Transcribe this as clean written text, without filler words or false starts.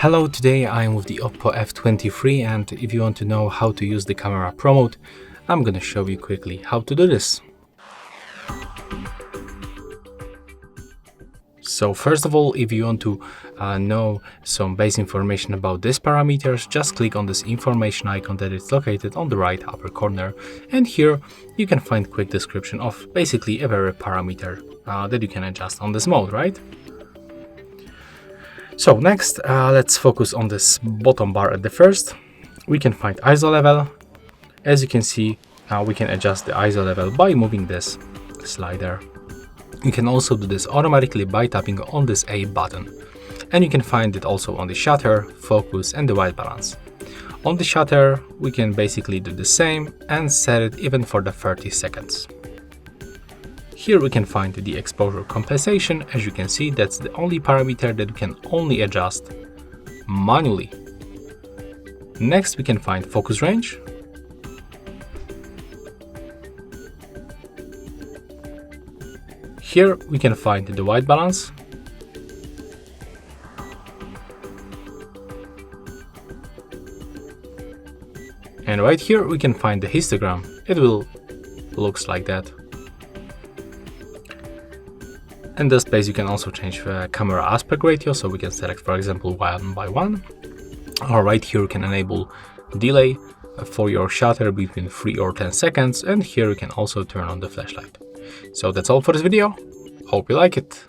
Hello, today I am with the OPPO F23, and if you want to know how to use the camera Pro mode, I'm gonna show you quickly how to do this. So first of all, if you want to know some base information about these parameters, just click on this information icon that is located on the right upper corner, and here you can find quick description of basically every parameter that you can adjust on this mode, right? So next, let's focus on this bottom bar at the first. We can find ISO level. As you can see, we can adjust the ISO level by moving this slider. You can also do this automatically by tapping on this A button. And you can find it also on the shutter, focus and the white balance. On the shutter, we can basically do the same and set it even for the 30 seconds. Here we can find the exposure compensation. As you can see, that's the only parameter that we can only adjust manually. Next, we can find focus range. Here we can find the white balance. And right here we can find the histogram. It will looks like that. In this place you can also change the camera aspect ratio, so we can select, for example, 1 by 1. Or right here you can enable delay for your shutter between 3 or 10 seconds, and here you can also turn on the flashlight. So that's all for this video. Hope you like it.